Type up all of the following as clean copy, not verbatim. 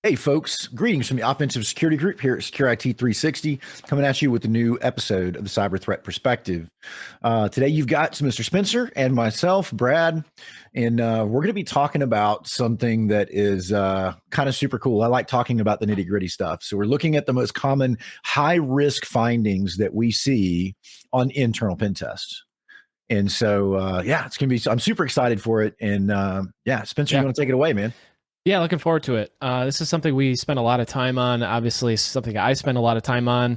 Hey, folks, greetings from the Offensive Security Group here at Secure IT 360, coming at you with a new episode of the Cyber Threat Perspective. Today, you've got Mr. Spencer and myself, Brad, and we're going to be talking about something that is kind of super cool. I like talking about the nitty gritty stuff. So, we're looking at the most common high risk findings that we see on internal pen tests. And so, it's going to be, I'm super excited for it. And Spencer, you want to take it away, man? Yeah, looking forward to it. This is something we spend a lot of time on. Obviously, something I spend a lot of time on,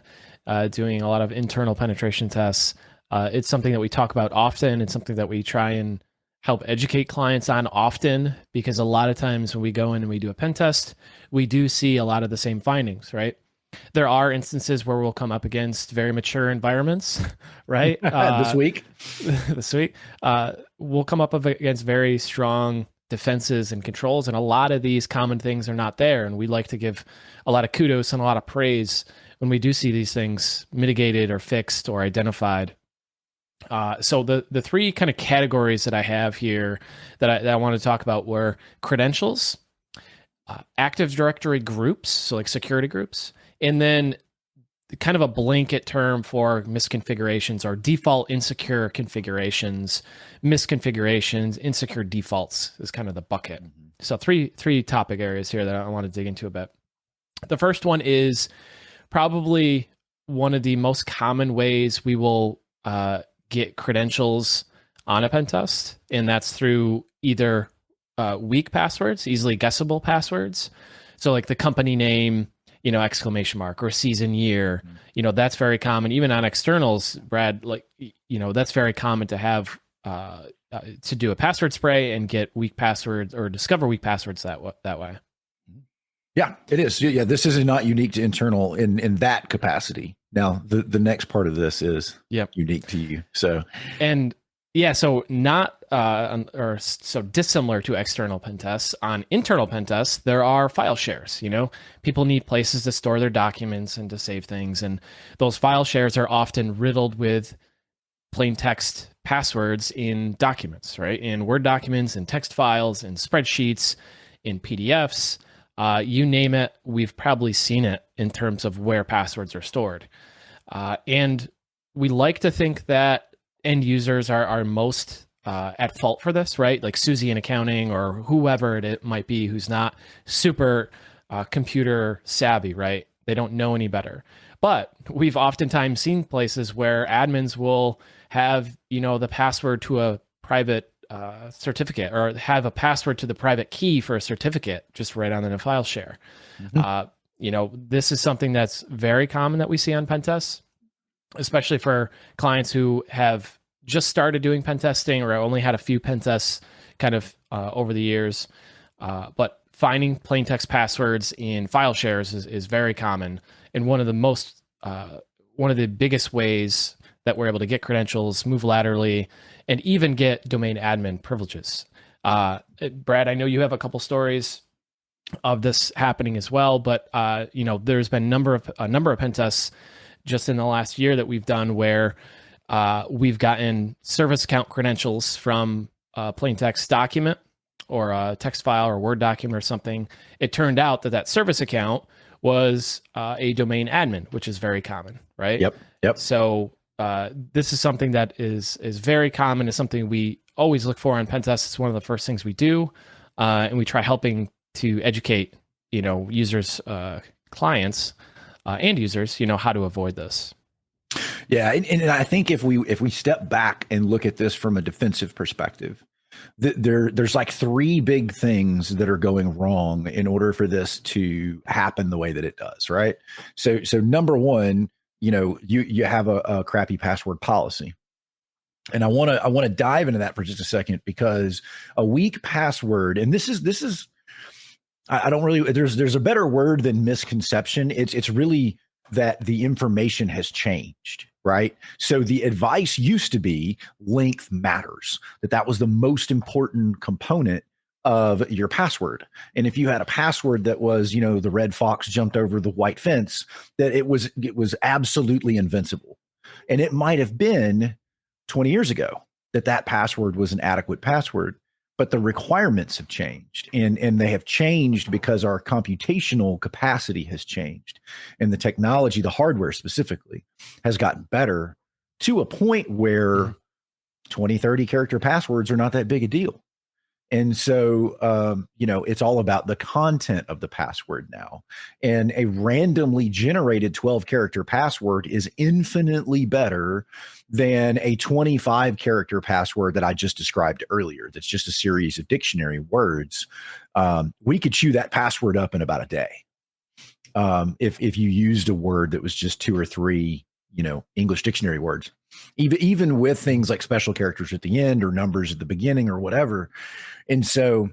doing a lot of internal penetration tests. It's something that we talk about often. It's something that we try and help educate clients on often, because a lot of times when we go in and we do a pen test, we do see a lot of the same findings, right? There are instances where we'll come up against very mature environments, right? This week. We'll come up against very strong defenses and controls, and a lot of these common things are not there, and we like to give a lot of kudos and a lot of praise when we do see these things mitigated or fixed or identified. So the three kind of categories that I have here that I want to talk about were credentials, Active Directory groups, so like security groups, and then kind of a blanket term for misconfigurations or default insecure configurations, misconfigurations, insecure defaults is kind of the bucket. So three topic areas here that I want to dig into a bit. The first one is probably one of the most common ways we will get credentials on a pen test, and that's through either weak passwords, easily guessable passwords. So like the company name, exclamation mark, or season year, that's very common. Even on externals, Brad, that's very common to have, to do a password spray and get weak passwords or discover weak passwords that way. Yeah, it is. Yeah, this is not unique to internal in that capacity. Now, the next part of this is unique to you. So, so not so dissimilar to external pen tests. On internal pen tests, there are file shares. People need places to store their documents and to save things, and those file shares are often riddled with plain text passwords in documents, right? In Word documents, in text files, in spreadsheets, in PDFs. You name it, we've probably seen it in terms of where passwords are stored. And we like to think that end users are most at fault for this, right? Like Susie in accounting or whoever it might be who's not super computer savvy, right? They don't know any better. But we've oftentimes seen places where admins will have, the password to a private certificate, or have a password to the private key for a certificate just right on in a file share. This is something that's very common that we see on pen tests, especially for clients who have just started doing pen testing or only had a few pen tests kind of over the years. But finding plain text passwords in file shares is very common. And one of the biggest ways that we're able to get credentials, move laterally, and even get domain admin privileges. Brad, I know you have a couple stories of this happening as well, but there's been a number of pen tests just in the last year that we've done where we've gotten service account credentials from a plain text document or a text file or Word document or something. It turned out that service account was a domain admin, which is very common, right? Yep. So this is something that is very common. It's something we always look for on pen tests. It's one of the first things we do, and we try helping to educate users, clients, and users, how to avoid this. Yeah, and I think if we step back and look at this from a defensive perspective, there's like three big things that are going wrong in order for this to happen the way that it does, right? So number one, you have a crappy password policy. And I want to dive into that for just a second, because a weak password, and this is I don't really, there's a better word than misconception. It's really that the information has changed, right? So the advice used to be length matters, that was the most important component of your password. And if you had a password that was, the red fox jumped over the white fence, that it was absolutely invincible. And it might have been 20 years ago that password was an adequate password. but the requirements have changed, and they have changed because our computational capacity has changed, and the technology, the hardware specifically, has gotten better to a point where 20, 30 character passwords are not that big a deal. And so, it's all about the content of the password now. And a randomly generated 12 character password is infinitely better than a 25 character password that I just described earlier. That's just a series of dictionary words. We could chew that password up in about a day. If you used a word that was just 2 or 3, English dictionary words, even with things like special characters at the end or numbers at the beginning or whatever. And so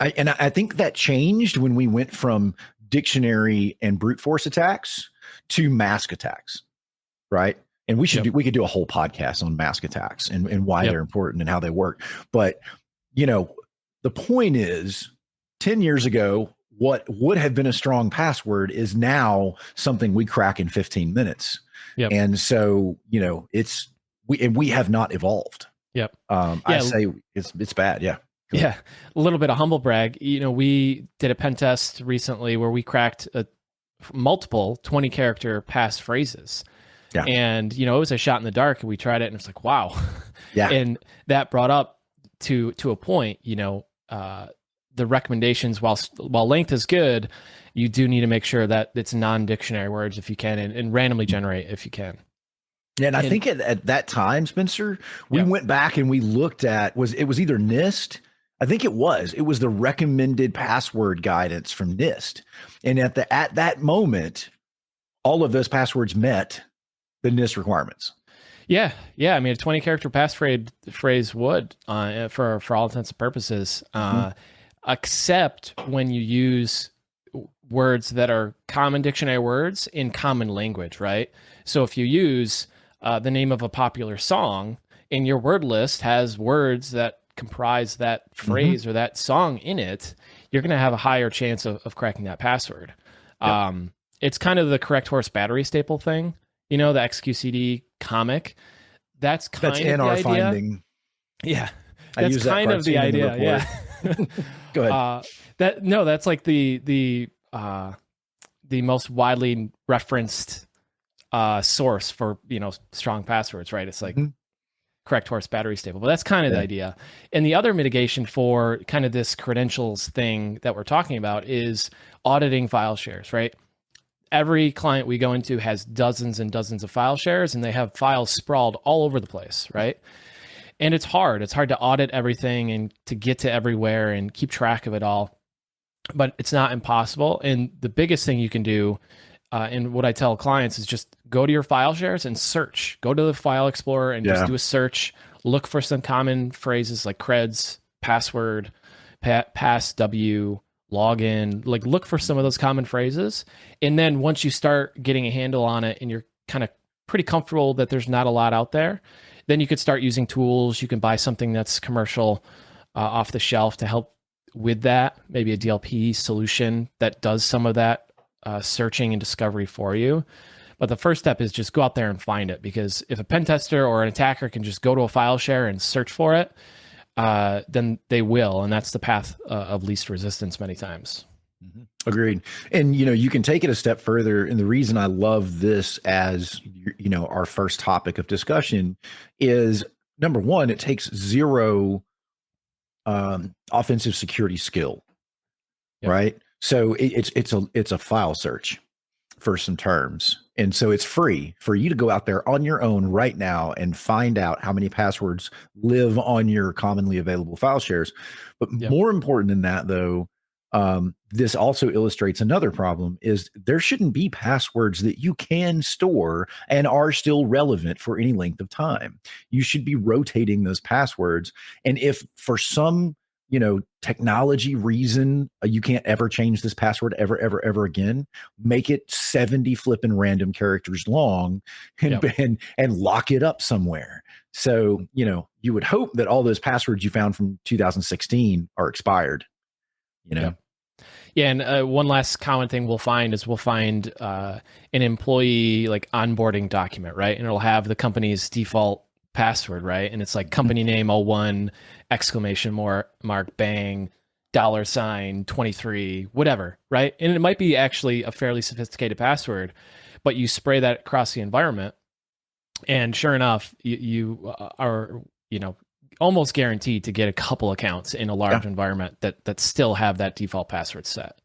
I think that changed when we went from dictionary and brute force attacks to mask attacks, right? And we could do a whole podcast on mask attacks and why they're important and how they work. But, the point is 10 years ago, what would have been a strong password is now something we crack in 15 minutes. Yep. And so, we have not evolved. Yep. I say it's bad. Yeah. Yeah. A little bit of humble brag. We did a pen test recently where we cracked multiple 20 character passphrases. Yeah. And, it was a shot in the dark, and we tried it, and it's like, wow. Yeah. And that brought up to a point, the recommendations, while length is good, you do need to make sure that it's non-dictionary words if you can, and randomly generate if you can. Yeah, and I think at that time, Spencer, we went back and we looked at, it was either NIST. I think it was the recommended password guidance from NIST. And at that moment, all of those passwords met the NIST requirements. Yeah. Yeah. I mean, a 20 character passphrase would, for all intents and purposes, except when you use words that are common dictionary words in common language, right? So if you use the name of a popular song and your word list has words that comprise that phrase or that song in it, you're going to have a higher chance of cracking that password. Yep. It's kind of the correct horse battery staple thing, the XQCD comic. That's kind of the idea. Finding. Yeah. That's kind of the idea. Yeah. Go ahead. That's like the most widely referenced source for, strong passwords, right? It's like correct horse battery staple, but that's kind of the idea. And the other mitigation for kind of this credentials thing that we're talking about is auditing file shares, right? Every client we go into has dozens and dozens of file shares, and they have files sprawled all over the place, right? And it's hard. It's hard to audit everything and to get to everywhere and keep track of it all, but it's not impossible. And the biggest thing you can do, and what I tell clients, is just go to your file shares and search. Go to the file explorer and just do a search. Look for some common phrases like creds, password, pass W, login. Like, look for some of those common phrases. And then once you start getting a handle on it and you're kind of pretty comfortable that there's not a lot out there, then you could start using tools. You can buy something that's commercial off the shelf to help with that. Maybe a DLP solution that does some of that searching and discovery for you. But the first step is just go out there and find it, because if a pen tester or an attacker can just go to a file share and search for it, then they will. And that's the path of least resistance many times. Agreed. And, you can take it a step further. And the reason I love this as, our first topic of discussion is, number one, it takes zero offensive security skill, right? So it's a file search for some terms. And so it's free for you to go out there on your own right now and find out how many passwords live on your commonly available file shares. But more important than that, though, this also illustrates another problem: is there shouldn't be passwords that you can store and are still relevant for any length of time. You should be rotating those passwords. And if for some technology reason, you can't ever change this password ever again, make it 70 flipping random characters long and lock it up somewhere. So, you would hope that all those passwords you found from 2016 are expired, Yeah, and one last common thing we'll find an employee like onboarding document, right? And it'll have the company's default password, right? And it's like company name 01, exclamation mark, bang, $ 23, whatever, right? And it might be actually a fairly sophisticated password, but you spray that across the environment, and sure enough, you are, almost guaranteed to get a couple accounts in a large environment that still have that default password set.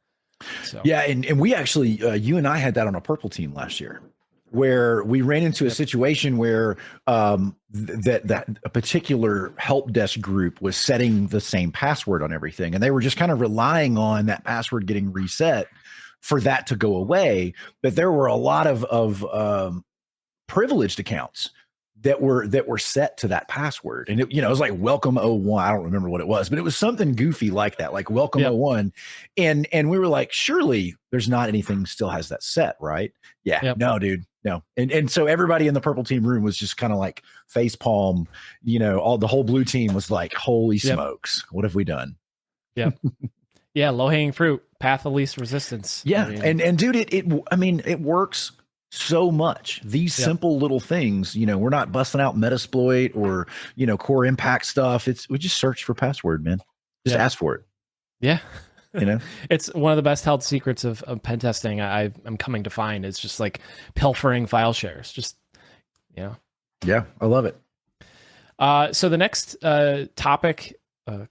So yeah, and we actually, you and I had that on a purple team last year, where we ran into a situation where that a particular help desk group was setting the same password on everything, and they were just kind of relying on that password getting reset for that to go away. But there were a lot of privileged accounts that were set to that password, and it was like welcome 01. I don't remember what it was, but it was something goofy like that, like welcome 01. And we were like, surely there's not anything still has that set, right? Yeah. No, dude, no. And so everybody in the purple team room was just kind of like face palm, all the whole blue team was like, holy smokes, what have we done? Yeah. Yeah. Low hanging fruit, path of least resistance. Yeah. And dude, it works so much. These simple little things, we're not busting out Metasploit or, core impact stuff. We just search for password, man. Just ask for it. Yeah. It's one of the best held secrets of pen testing I'm coming to find. It's just like pilfering file shares. Just, Yeah, I love it. So the next topic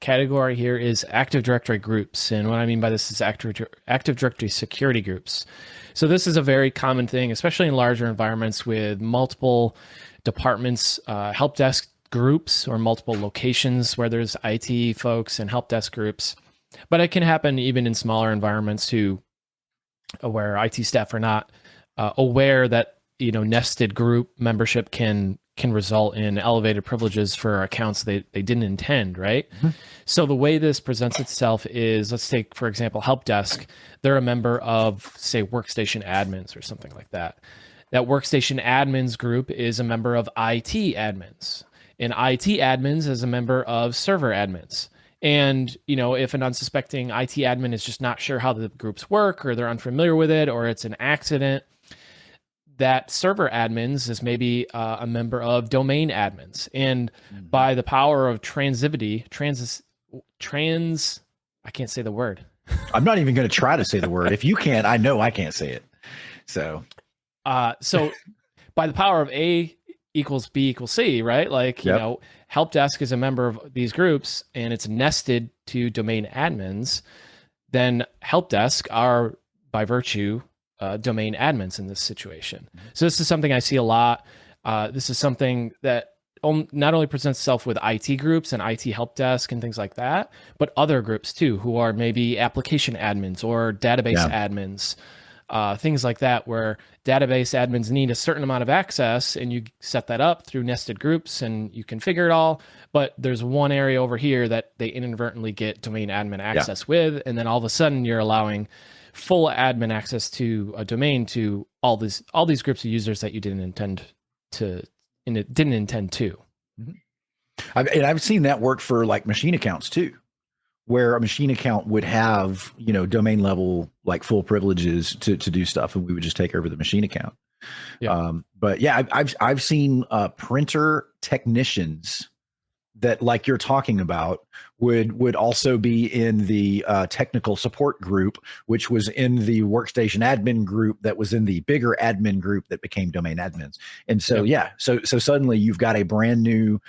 category here is Active Directory groups. And what I mean by this is Active Directory security groups. So this is a very common thing, especially in larger environments with multiple departments, help desk groups, or multiple locations where there's IT folks and help desk groups. But it can happen even in smaller environments too, where IT staff are not aware that nested group membership can result in elevated privileges for accounts they didn't intend, right? Mm-hmm. So the way this presents itself is, let's take, for example, help desk. They're a member of, say, workstation admins or something like that. That workstation admins group is a member of IT admins, and IT admins is a member of server admins. And, if an unsuspecting IT admin is just not sure how the groups work, or they're unfamiliar with it, or it's an accident, that server admins is maybe a member of domain admins. And by the power of transitivity, I can't say the word. I'm not even going to try to say the word. If you can't, I know I can't say it. So by the power of A equals B equals C, right? Like, help desk is a member of these groups and it's nested to domain admins, then help desk are by virtue domain admins in this situation. So this is something I see a lot. This is something that not only presents itself with IT groups and IT help desk and things like that, but other groups too, who are maybe application admins or database admins, things like that, where database admins need a certain amount of access, and you set that up through nested groups and you configure it all. But there's one area over here that they inadvertently get domain admin access with, and then all of a sudden you're allowing full admin access to a domain to all these groups of users that you didn't intend to. Mm-hmm. I've seen that work for like machine accounts too, where a machine account would have, domain level, like full privileges to do stuff, and we would just take over the machine account. Yeah. But yeah, I've seen printer technicians that, like you're talking about, would also be in the technical support group, which was in the workstation admin group, that was in the bigger admin group that became domain admins. And so, so suddenly you've got a brand new,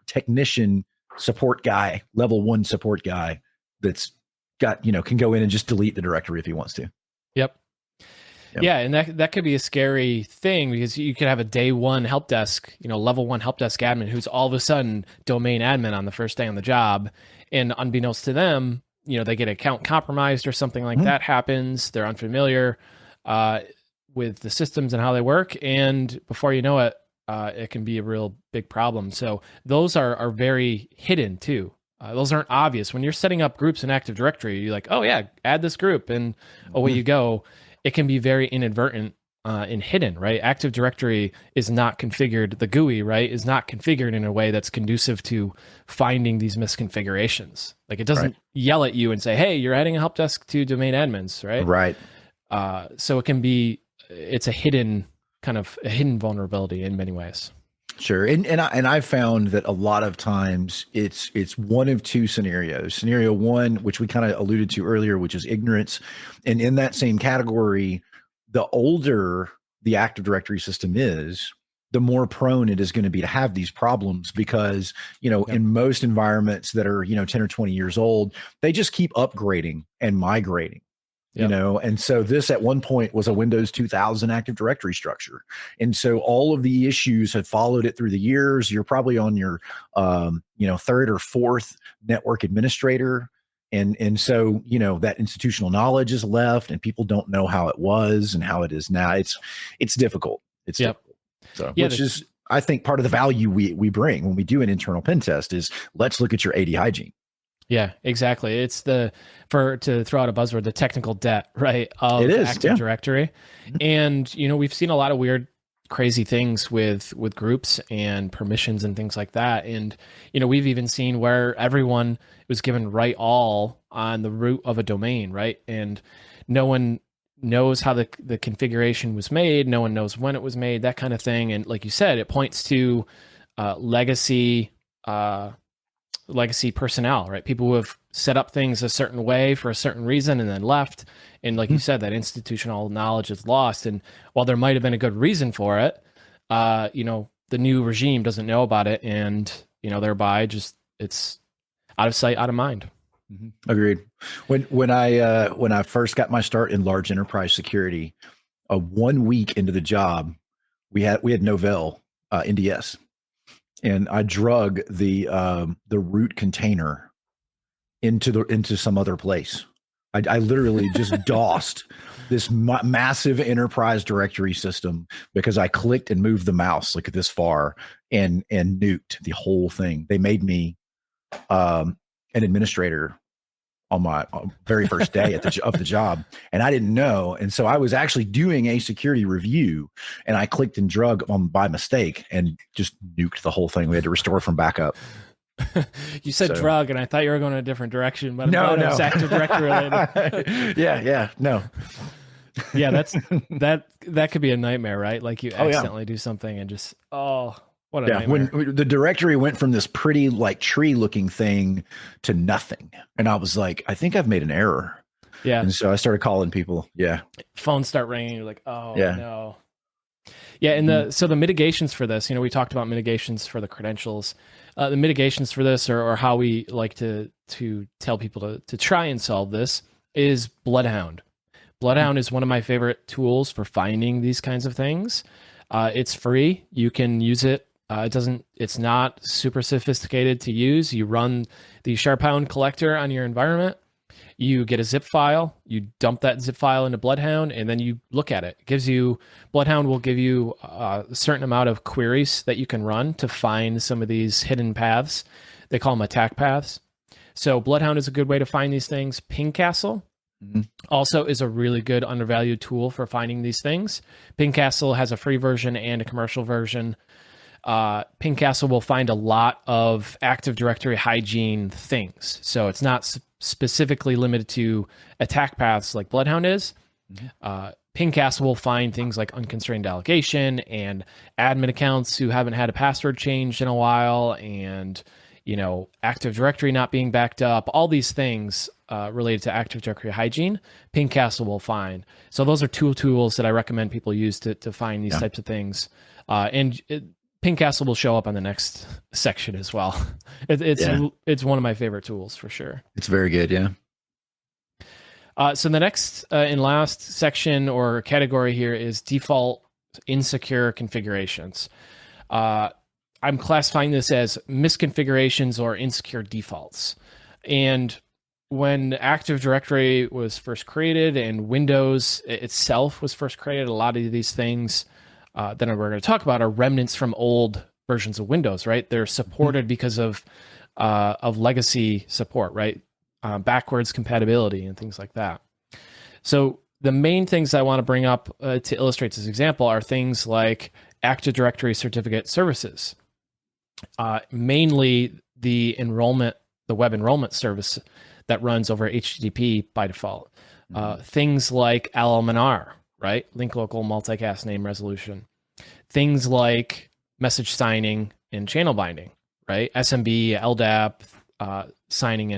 technician support guy, level 1 support guy that's got, can go in and just delete the directory if he wants to. Yep. Yeah, and that could be a scary thing, because you could have a day one help desk, level 1 help desk admin who's all of a sudden domain admin on the first day on the job, and unbeknownst to them, they get account compromised or something like that happens. They're unfamiliar with the systems and how they work, and before you know it, it can be a real big problem. So those are very hidden too. Those aren't obvious when you're setting up groups in Active Directory. You're like, oh yeah, add this group, and away you go. It can be very inadvertent and hidden, right? Active Directory is not configured, the GUI, right, is not configured in a way that's conducive to finding these misconfigurations. Like, it doesn't yell at you and say, hey, you're adding a help desk to domain admins, right? Right. So it's a hidden vulnerability in many ways. Sure. And I've found that a lot of times it's one of two scenarios. Scenario one, which we kind of alluded to earlier, which is ignorance. And in that same category, the older the Active Directory system is, the more prone it is going to be to have these problems because, Yep. in most environments that are, 10 or 20 years old, they just keep upgrading and migrating. Yep. And so this at one point was a Windows 2000 Active Directory structure. And so all of the issues have followed it through the years. You're probably on your, third or fourth network administrator. And so, that institutional knowledge is left and people don't know how it was and how it is now. It's difficult. It's difficult. So, Yeah, which is, I think, part of the value we bring when we do an internal pen test is let's look at your AD hygiene. Yeah, exactly. It's to throw out a buzzword, the technical debt, right, of It is, Active yeah. Directory. And, we've seen a lot of weird, crazy things with groups and permissions and things like that. And, we've even seen where everyone was given right all on the root of a domain, right? And no one knows how the configuration was made. No one knows when it was made, that kind of thing. And like you said, it points to legacy personnel, right? People who have set up things a certain way for a certain reason and then left. And like you said, that institutional knowledge is lost. And while there might have been a good reason for it, the new regime doesn't know about it. And, thereby just it's out of sight, out of mind. Agreed. When I first got my start in large enterprise security, 1 week into the job, we had Novell NDS, and I drug the root container into some other place. I literally just DOSed this massive enterprise directory system because I clicked and moved the mouse like this far and nuked the whole thing. They made me an administrator on my very first day of the job, and I didn't know. And so I was actually doing a security review, and I clicked and drug on by mistake and just nuked the whole thing. We had to restore from backup. You said drug, and I thought you were going in a different direction, but no, it's Active Directory related. No. Yeah, that could be a nightmare, right? Like you accidentally do something and just what a nightmare. When the directory went from this pretty like tree looking thing to nothing, and I was like, I think I've made an error. Yeah, and so I started calling people. Yeah, phones start ringing. You're like, no. Yeah, and so the mitigations for this, we talked about mitigations for the credentials. The mitigations for this, or how we like to tell people to try and solve this, is Bloodhound. Bloodhound is one of my favorite tools for finding these kinds of things. It's free. You can use it. It's not super sophisticated to use. You run the Sharpound collector on your environment. You get a zip file. You dump that zip file into Bloodhound, and then you look at it. Bloodhound will give you a certain amount of queries that you can run to find some of these hidden paths. They call them attack paths. So Bloodhound is a good way to find these things. Pingcastle also is a really good undervalued tool for finding these things. Pingcastle has a free version and a commercial version. Pingcastle will find a lot of Active Directory hygiene things. So it's not specifically limited to attack paths like Bloodhound is. Pingcastle will find things like unconstrained delegation and admin accounts who haven't had a password changed in a while, and Active Directory not being backed up. All these things related to Active Directory hygiene, Pingcastle will find. So those are two tools that I recommend people use to find these types of things. Pingcastle will show up on the next section as well. It's one of my favorite tools for sure. It's very good, yeah. So the next and last section or category here is default insecure configurations. I'm classifying this as misconfigurations or insecure defaults. And when Active Directory was first created and Windows itself was first created, a lot of these things that we're going to talk about are remnants from old versions of Windows, right? They're supported because of legacy support, right? Backwards compatibility and things like that. So the main things I want to bring up to illustrate this example are things like Active Directory certificate services, mainly the web enrollment service that runs over HTTP by default. Things like LLMNR, right? Link local multicast name resolution. Things like message signing and channel binding, right? SMB, LDAP, signing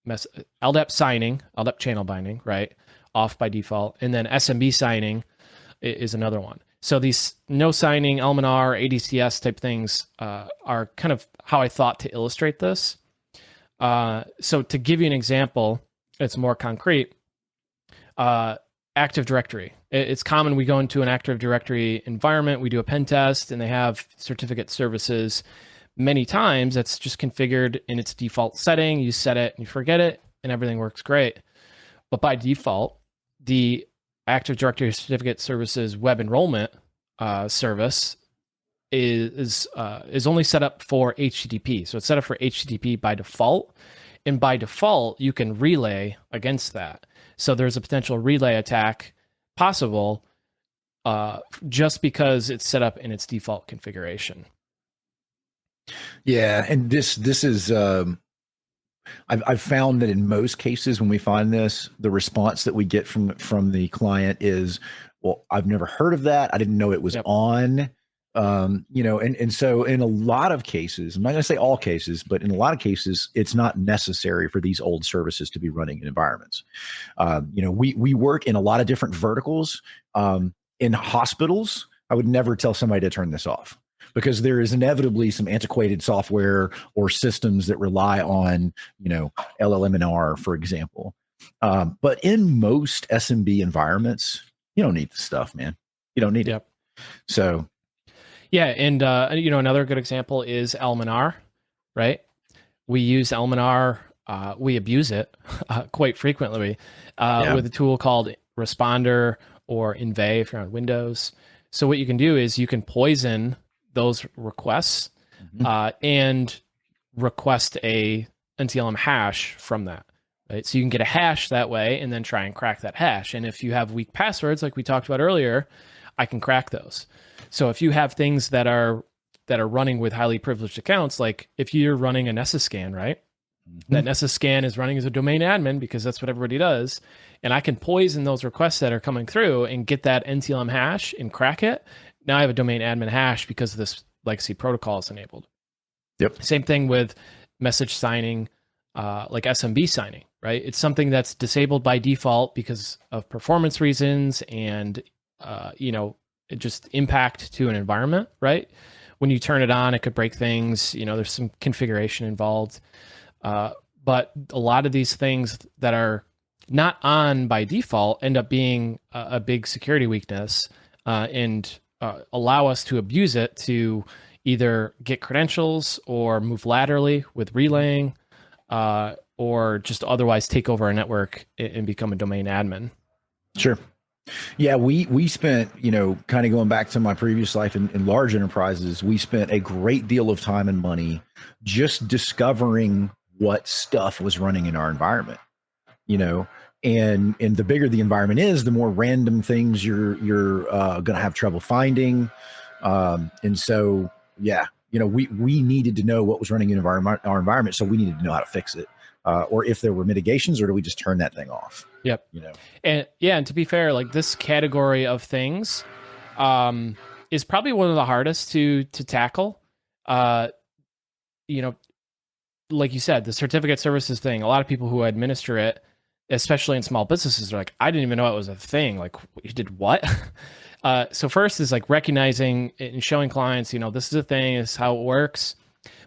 LDAP signing, LDAP channel binding, right? Off by default. And then SMB signing is another one. So these no signing, LMNR, ADCS type things are kind of how I thought to illustrate this. So to give you an example, it's more concrete. Active Directory. It's common we go into an Active Directory environment, we do a pen test, and they have certificate services. Many times that's just configured in its default setting. You set it and you forget it, and everything works great. But by default, the Active Directory Certificate Services web enrollment service is only set up for HTTP. So it's set up for HTTP by default, and by default you can relay against that. So there's a potential relay attack possible just because it's set up in its default configuration. Yeah, and this is I've found that in most cases when we find this, the response that we get from the client is, well, I've never heard of that. I didn't know it was on. And so in a lot of cases, I'm not going to say all cases, but in a lot of cases, it's not necessary for these old services to be running in environments. We work in a lot of different verticals. In hospitals, I would never tell somebody to turn this off, because there is inevitably some antiquated software or systems that rely on, LLM&R, for example. But in most SMB environments, you don't need the stuff, man. You don't need it. So. Yeah, and another good example is LMNR, right? We use LMNR, we abuse it quite frequently with a tool called Responder or Inve if you're on Windows. So what you can do is you can poison those requests and request a NTLM hash from that, right? So you can get a hash that way and then try and crack that hash. And if you have weak passwords, like we talked about earlier, I can crack those. So if you have things that are running with highly privileged accounts, like if you're running a Nessus scan, right? That Nessus scan is running as a domain admin because that's what everybody does. And I can poison those requests that are coming through and get that NTLM hash and crack it. Now I have a domain admin hash because this legacy protocol is enabled. Yep. Same thing with message signing, like SMB signing, right? It's something that's disabled by default because of performance reasons and, just impact to an environment, right? When you turn it on, it could break things. There's some configuration involved. But a lot of these things that are not on by default end up being a big security weakness and allow us to abuse it to either get credentials or move laterally with relaying or just otherwise take over a network and become a domain admin. Sure. Yeah, we spent, kind of going back to my previous life in large enterprises, we spent a great deal of time and money just discovering what stuff was running in our environment, and the bigger the environment is, the more random things you're going to have trouble finding. And so, we needed to know what was running in our environment. So we needed to know how to fix it. Or if there were mitigations, or do we just turn that thing off? Yep. And to be fair, like this category of things is probably one of the hardest to tackle. Like you said, the certificate services thing, a lot of people who administer it, especially in small businesses, are like, I didn't even know it was a thing. Like, you did what? So first is like recognizing and showing clients, this is a thing, this is how it works.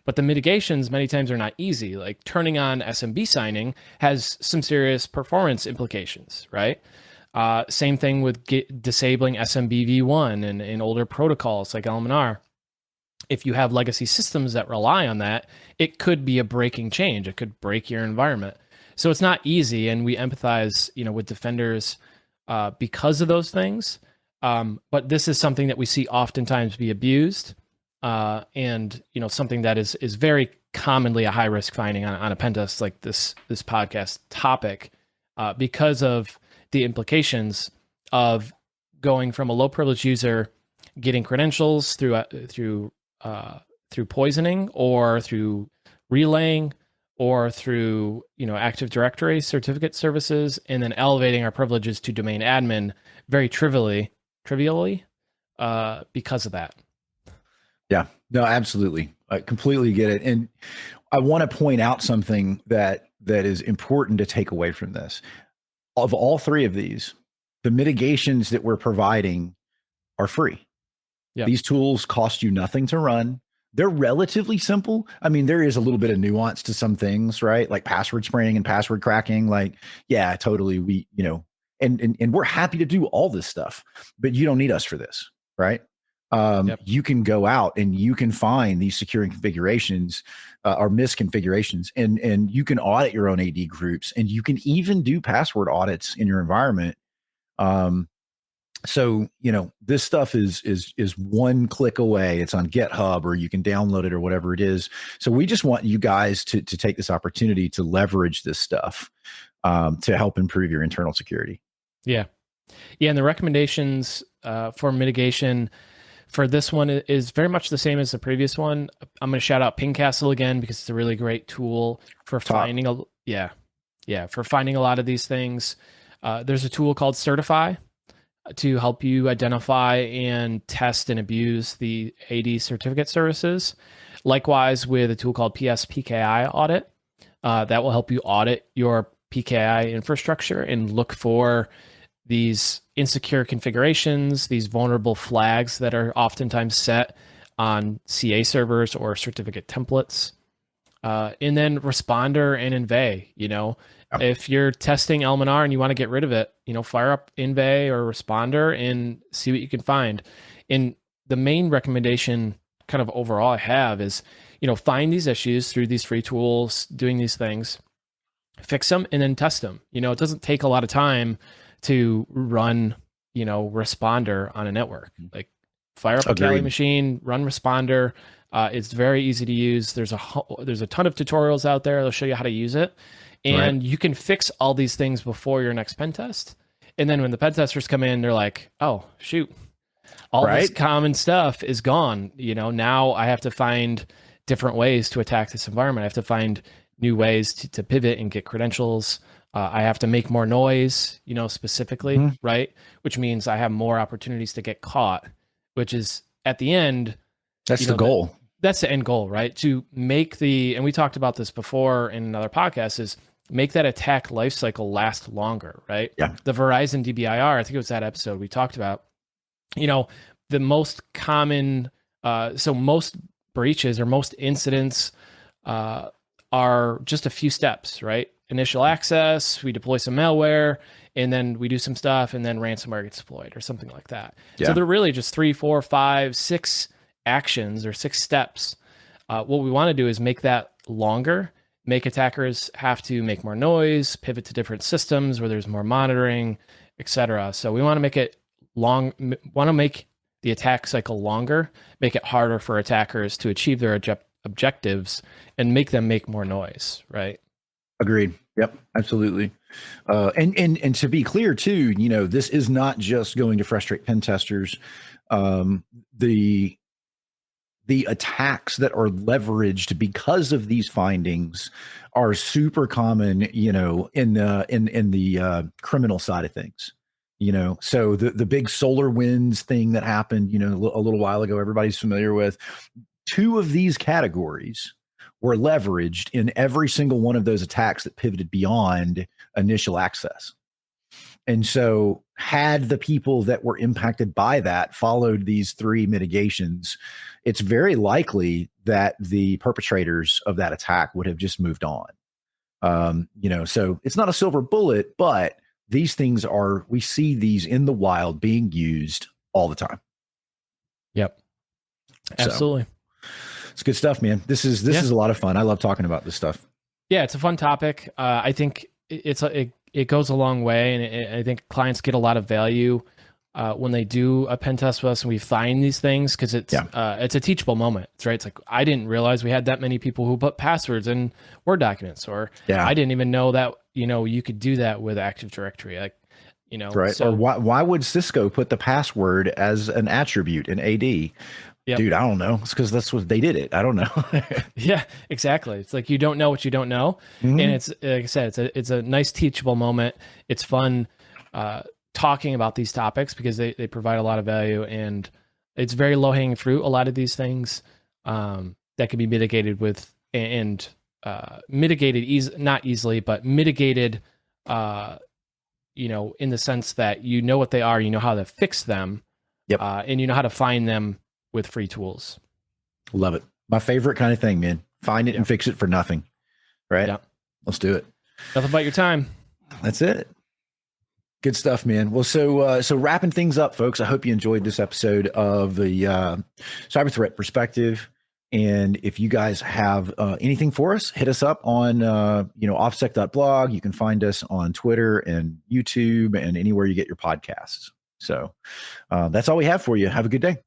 But the mitigations many times are not easy. Like turning on SMB signing has some serious performance implications, right? Same thing with disabling SMB v1 and older protocols like LMNR. If you have legacy systems that rely on that, it could be a breaking change. It could break your environment. So it's not easy, and we empathize, with defenders because of those things. But this is something that we see oftentimes be abused. And something that is very commonly a high risk finding on a pen test like this podcast topic, because of the implications of going from a low privilege user getting credentials through poisoning or through relaying or through Active Directory certificate services, and then elevating our privileges to domain admin very trivially because of that. Yeah, no, absolutely. I completely get it. And I want to point out something that is important to take away from this. Of all three of these, the mitigations that we're providing are free. Yep. These tools cost you nothing to run. They're relatively simple. I mean, there is a little bit of nuance to some things, right? Like password spraying and password cracking. Like, yeah, totally. And we're happy to do all this stuff, but you don't need us for this, right? Yep. You can go out and you can find these secure configurations or misconfigurations, and you can audit your own AD groups, and you can even do password audits in your environment. So this stuff is one click away. It's on GitHub, or you can download it, or whatever it is. So we just want you guys to take this opportunity to leverage this stuff to help improve your internal security. Yeah. And the recommendations for mitigation for this one is very much the same as the previous one. I'm going to shout out Pingcastle again because it's a really great tool for finding for finding a lot of these things. There's a tool called Certify to help you identify and test and abuse the AD certificate services. Likewise, with a tool called PKI Audit, that will help you audit your PKI infrastructure and look for these insecure configurations, these vulnerable flags that are oftentimes set on CA servers or certificate templates. And then Responder and Inve, if you're testing Elminar and you want to get rid of it, fire up Inve or Responder and see what you can find. And the main recommendation kind of overall I have is, find these issues through these free tools, doing these things, fix them, and then test them. It doesn't take a lot of time to run, Responder on a network. Like fire up a Kali machine, run Responder. It's very easy to use. There's a ton of tutorials out there. They'll show you how to use it. And you can fix all these things before your next pen test. And then when the pen testers come in, they're like, oh, shoot, all this common stuff is gone. Now I have to find different ways to attack this environment. I have to find new ways to pivot and get credentials. I have to make more noise, specifically, right? Which means I have more opportunities to get caught, which is at the end. That's the goal. That's the end goal, right? To make and we talked about this before in another podcast, is make that attack lifecycle last longer, right? Yeah. The Verizon DBIR, I think it was that episode we talked about, the most common, so most breaches or most incidents are just a few steps, right? Initial access, we deploy some malware, and then we do some stuff, and then ransomware gets deployed or something like that. Yeah. So they're really just 3, 4, 5, 6 actions or 6 steps. What we want to do is make that longer, make attackers have to make more noise, pivot to different systems where there's more monitoring, etc. So we want to make it make the attack cycle longer, make it harder for attackers to achieve their objectives, and make them make more noise, right? Agreed. Yep, absolutely. And to be clear too, this is not just going to frustrate pen testers. The attacks that are leveraged because of these findings are super common, in the criminal side of things. So the big SolarWinds thing that happened, a little while ago, everybody's familiar with. 2 of these categories were leveraged in every single one of those attacks that pivoted beyond initial access. And so had the people that were impacted by that followed these 3 mitigations, it's very likely that the perpetrators of that attack would have just moved on. So it's not a silver bullet, but these things we see these in the wild being used all the time. Yep. Absolutely. So, it's good stuff, man. This is a lot of fun. I love talking about this stuff. Yeah, it's a fun topic. I think it goes a long way, and I think clients get a lot of value when they do a pen test with us and we find these things, because it's a teachable moment, right? It's like, I didn't realize we had that many people who put passwords in Word documents, or I didn't even know that you could do that with Active Directory, right? So, or why would Cisco put the password as an attribute in AD? Yep. Dude, I don't know. It's because that's what they did it. I don't know. Yeah, exactly. It's like, you don't know what you don't know. And it's, like I said, it's a nice teachable moment. It's fun talking about these topics because they provide a lot of value. And It's very low hanging fruit. A lot of these things that can be mitigated with mitigated not easily, but mitigated. In the sense that you know what they are, you know how to fix them, and you know how to find them with free tools. Love it. My favorite kind of thing, man. Find it and fix it for nothing. Right? Yeah. Let's do it. Nothing but your time. That's it. Good stuff, man. Well, so wrapping things up, folks, I hope you enjoyed this episode of the Cyber Threat Perspective. And if you guys have anything for us, hit us up on, offsec.blog. You can find us on Twitter and YouTube and anywhere you get your podcasts. So that's all we have for you. Have a good day.